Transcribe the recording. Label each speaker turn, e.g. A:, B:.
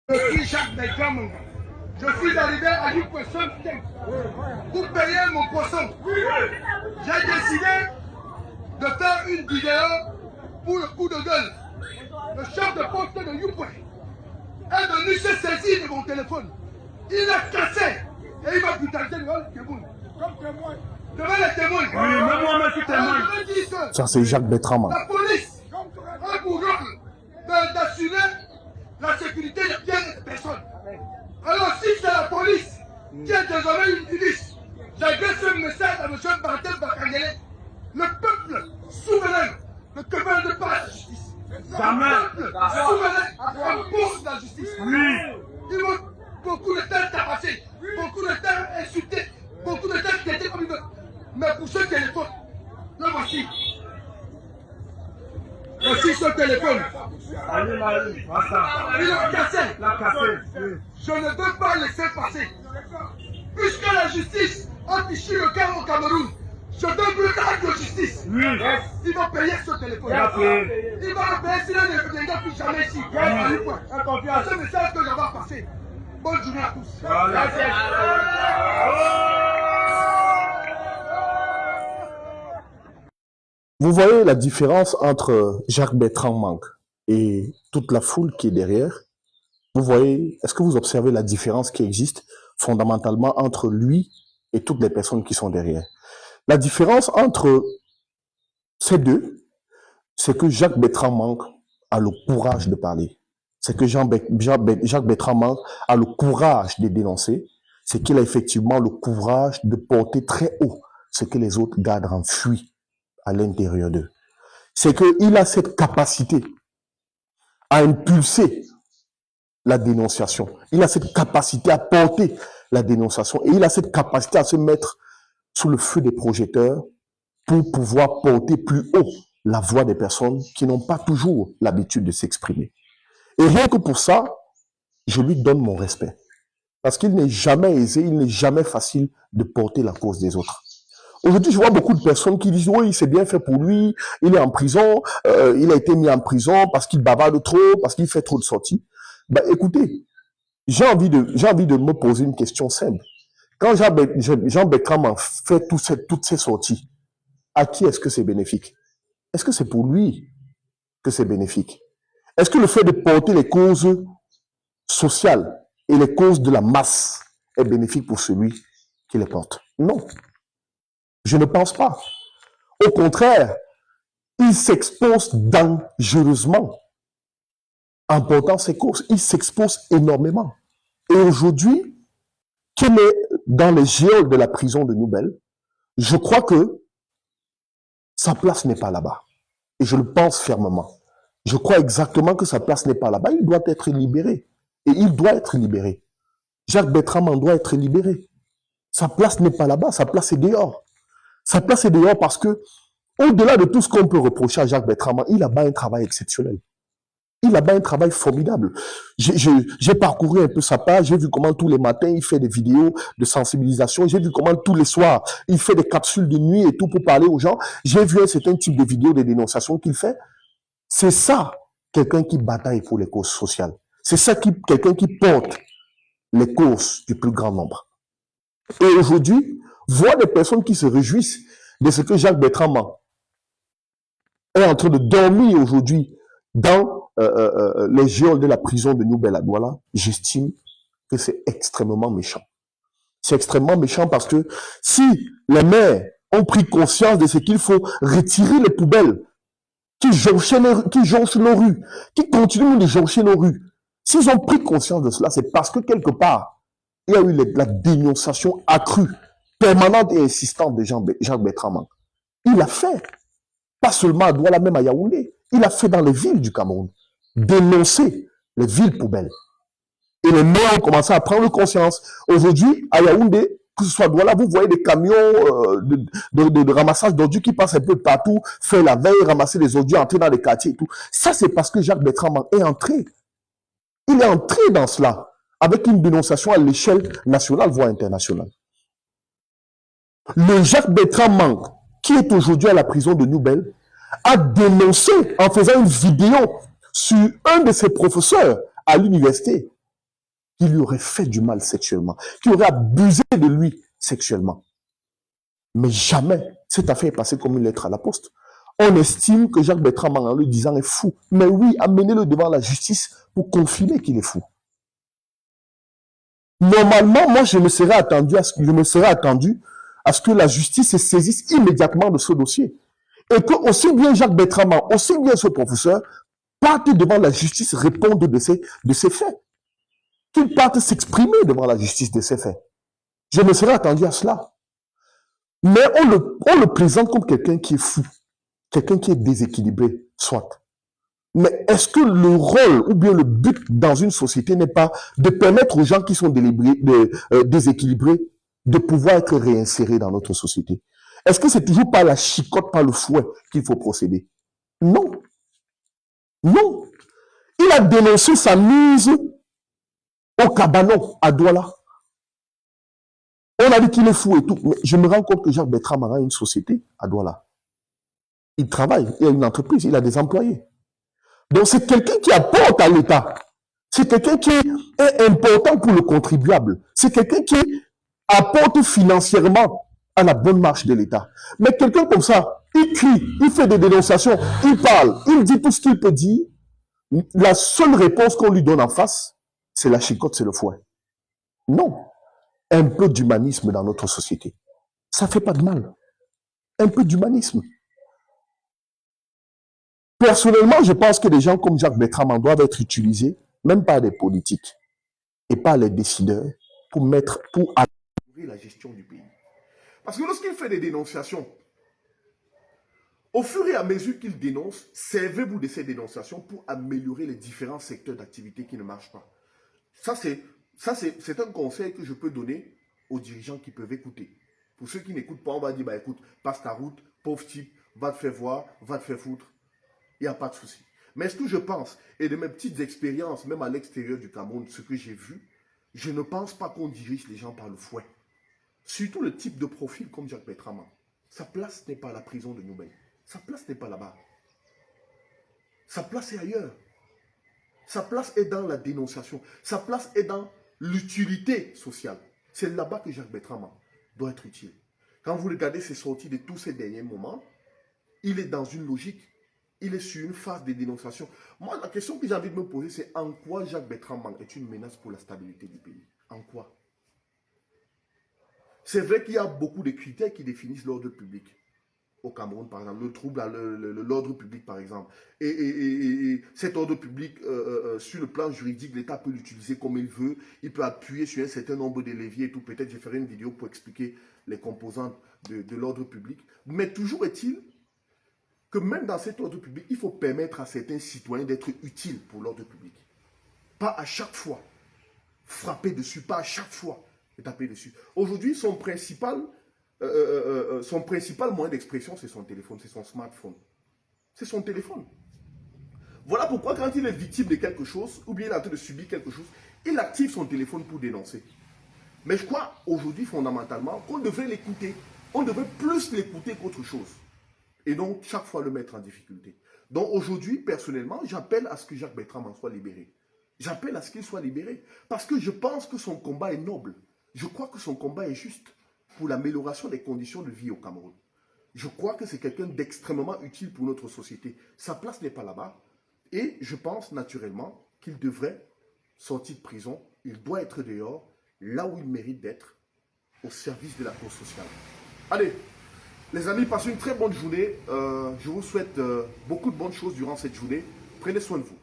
A: Je suis Jacques Bertrand. Je suis arrivé à une personne pour payer mon poisson. J'ai décidé de faire une vidéo pour le coup de gueule. Le chef de poste de Youpoué est venu se saisir de mon téléphone. Il a cassé et il va brutaliser devant les témoins. Comme témoin. Devant les témoins.
B: Oui, même moi, je suis témoin.
C: Ça, c'est Jacques Bertrand.
A: La police a pour rôle d'assurer la sécurité des biens des personnes. Alors si c'est la police qui est désormais une milice, j'adresse un message à M. Bartel Bakangele, le peuple souverain ne commande pas la justice.
B: Jamais.
A: Le peuple souverain impose la justice.
B: Oui.
A: Ils vont beaucoup de temps tabasser, beaucoup de temps insulter, beaucoup de temps traiter comme ils veulent. Mais pour ce téléphone, le voici. Voici ce téléphone.
B: Allez,
A: Il a cassé.
B: la cassé.
A: Je ne veux pas laisser passer. Puisque la justice a fichu le cas au Cameroun, je donne le cas de justice.
B: Oui.
A: Il va payer ce téléphone.
B: Il va payer.
A: Il va le payer s'il ne reviendra plus jamais ici. C'est ce message que j'avais passé. Bonne journée à tous.
C: Vous voyez la différence entre Jacques Bertrand Manque et toute la foule qui est derrière? Vous voyez, est-ce que vous observez la différence qui existe fondamentalement entre lui et toutes les personnes qui sont derrière? La différence entre ces deux, c'est que Jacques Bertrand Manque a le courage de parler. C'est que Jacques Bertrand Manque a le courage de dénoncer. C'est qu'il a effectivement le courage de porter très haut ce que les autres gardent en fuite à l'intérieur d'eux. C'est qu'il a cette capacité à impulser la dénonciation. Il a cette capacité à porter la dénonciation. Et il a cette capacité à se mettre sous le feu des projecteurs pour pouvoir porter plus haut la voix des personnes qui n'ont pas toujours l'habitude de s'exprimer. Et rien que pour ça, je lui donne mon respect. Parce qu'il n'est jamais aisé, il n'est jamais facile de porter la cause des autres. Aujourd'hui, je vois beaucoup de personnes qui disent « Oui, c'est bien fait pour lui, il est en prison, il a été mis en prison parce qu'il bavarde trop, parce qu'il fait trop de sorties. » Ben, écoutez, j'ai envie de me poser une question simple. Quand Jean Bertrand fait toutes ces sorties, à qui est-ce que c'est bénéfique? Est-ce que c'est pour lui que c'est bénéfique? Est-ce que le fait de porter les causes sociales et les causes de la masse est bénéfique pour celui qui les porte? Non. Je ne pense pas. Au contraire, il s'expose dangereusement en portant ses causes. Il s'expose énormément. Et aujourd'hui, qu'il est dans les geôles de la prison de Nouvelle, je crois que sa place n'est pas là-bas. Et je le pense fermement. Je crois exactement que sa place n'est pas là-bas. Il doit être libéré. Et il doit être libéré. Jacques Bertrand doit être libéré. Sa place n'est pas là-bas. Sa place est dehors. Sa place est dehors parce que, au-delà de tout ce qu'on peut reprocher à Jacques Bertrand, il a bas un travail exceptionnel. Il a bas un travail formidable. J'ai parcouru un peu sa page, j'ai vu comment tous les matins il fait des vidéos de sensibilisation, j'ai vu comment tous les soirs il fait des capsules de nuit et tout pour parler aux gens. J'ai vu un certain type de vidéos de dénonciation qu'il fait. C'est ça, quelqu'un qui bataille pour les causes sociales. C'est ça, quelqu'un qui porte les causes du plus grand nombre. Et aujourd'hui, voir des personnes qui se réjouissent de ce que Jacques Bertrand est en train de dormir aujourd'hui dans les geôles de la prison de Nouvelle-Douala, j'estime que c'est extrêmement méchant. C'est extrêmement méchant parce que si les maires ont pris conscience de ce qu'il faut retirer les poubelles qui jonchent nos rues, qui continuent de joncher nos rues, s'ils ont pris conscience de cela, c'est parce que quelque part, il y a eu la dénonciation accrue, permanente et insistante de Jacques Bertrand. Il a fait, pas seulement à Douala, même à Yaoundé, il a fait dans les villes du Cameroun, dénoncer les villes poubelles. Et les maires ont commencé à prendre conscience. Aujourd'hui, à Yaoundé, que ce soit à Douala, vous voyez des camions de ramassage d'ordures qui passent un peu partout, faire la veille, ramasser les ordures, entrer dans les quartiers et tout. Ça, c'est parce que Jacques Bertrand est entré. Il est entré dans cela, avec une dénonciation à l'échelle nationale, voire internationale. Le Jacques Bertrand qui est aujourd'hui à la prison de Nouvelle, a dénoncé en faisant une vidéo sur un de ses professeurs à l'université qui lui aurait fait du mal sexuellement, qui aurait abusé de lui sexuellement. Mais jamais cette affaire est passée comme une lettre à la poste. On estime que Jacques Bertrand, en le disant, est fou. Mais oui, amenez-le devant la justice pour confirmer qu'il est fou. Normalement, moi, je me serais attendu à ce que la justice se saisisse immédiatement de ce dossier. Et que aussi bien Jacques Bertrand, aussi bien ce professeur, partent devant la justice répondre de ces faits. Qu'ils partent s'exprimer devant la justice de ces faits. Je me serais attendu à cela. Mais on le présente comme quelqu'un qui est fou, quelqu'un qui est déséquilibré, soit. Mais est-ce que le rôle ou bien le but dans une société n'est pas de permettre aux gens qui sont déséquilibrés de pouvoir être réinsérés dans notre société? Est-ce que c'est toujours par la chicotte, par le fouet qu'il faut procéder? Non. Non. Il a dénoncé sa mise au cabanon à Douala. On a dit qu'il est fou et tout. Mais je me rends compte que Jacques Bertrand a une société à Douala. Il travaille, il a une entreprise, il a des employés. Donc c'est quelqu'un qui apporte à l'État. C'est quelqu'un qui est important pour le contribuable. C'est quelqu'un qui apporte financièrement à la bonne marche de l'État. Mais quelqu'un comme ça, il crie, il fait des dénonciations, il parle, il dit tout ce qu'il peut dire. La seule réponse qu'on lui donne en face, c'est la chicotte, c'est le fouet. Non. Un peu d'humanisme dans notre société. Ça fait pas de mal. Un peu d'humanisme. Personnellement, je pense que des gens comme Jacques Bertrand doivent être utilisés, même par des politiques et par les décideurs, pour améliorer la gestion du pays. Parce que lorsqu'il fait des dénonciations, au fur et à mesure qu'il dénonce, servez-vous de ces dénonciations pour améliorer les différents secteurs d'activité qui ne marchent pas. Ça, c'est un conseil que je peux donner aux dirigeants qui peuvent écouter. Pour ceux qui n'écoutent pas, on va dire, bah écoute, passe ta route, pauvre type, va te faire voir, va te faire foutre. Il n'y a pas de souci. Mais ce que je pense, et de mes petites expériences, même à l'extérieur du Cameroun, ce que j'ai vu, je ne pense pas qu'on dirige les gens par le fouet. Surtout le type de profil comme Jacques Bertrand. Sa place n'est pas à la prison de Nouméa. Sa place n'est pas là-bas. Sa place est ailleurs. Sa place est dans la dénonciation. Sa place est dans l'utilité sociale. C'est là-bas que Jacques Bertrand doit être utile. Quand vous regardez ses sorties de tous ces derniers moments, il est dans une logique. Il est sur une phase de dénonciation. Moi, la question que j'ai envie de me poser, c'est en quoi Jacques Bertrand est une menace pour la stabilité du pays? En quoi? C'est vrai qu'il y a beaucoup de critères qui définissent l'ordre public. Au Cameroun, par exemple, le trouble à l'ordre public, par exemple. Et cet ordre public, sur le plan juridique, l'État peut l'utiliser comme il veut. Il peut appuyer sur un certain nombre de leviers et tout. Peut-être je ferai une vidéo pour expliquer les composantes de l'ordre public. Mais toujours est-il que même dans cet ordre public, il faut permettre à certains citoyens d'être utiles pour l'ordre public. Pas à chaque fois frapper dessus, pas à chaque fois taper dessus. Aujourd'hui, son principal moyen d'expression, c'est son téléphone, c'est son smartphone. C'est son téléphone. Voilà pourquoi quand il est victime de quelque chose, ou bien il est en train de subir quelque chose, il active son téléphone pour dénoncer. Mais je crois aujourd'hui fondamentalement qu'on devrait l'écouter. On devrait plus l'écouter qu'autre chose. Et donc, chaque fois le mettre en difficulté. Donc aujourd'hui, personnellement, j'appelle à ce que Jacques Bertrand soit libéré. J'appelle à ce qu'il soit libéré. Parce que je pense que son combat est noble. Je crois que son combat est juste pour l'amélioration des conditions de vie au Cameroun. Je crois que c'est quelqu'un d'extrêmement utile pour notre société. Sa place n'est pas là-bas. Et je pense naturellement qu'il devrait sortir de prison. Il doit être dehors, là où il mérite d'être, au service de la cause sociale. Allez! Les amis, passez une très bonne journée. Je vous souhaite beaucoup de bonnes choses durant cette journée. Prenez soin de vous.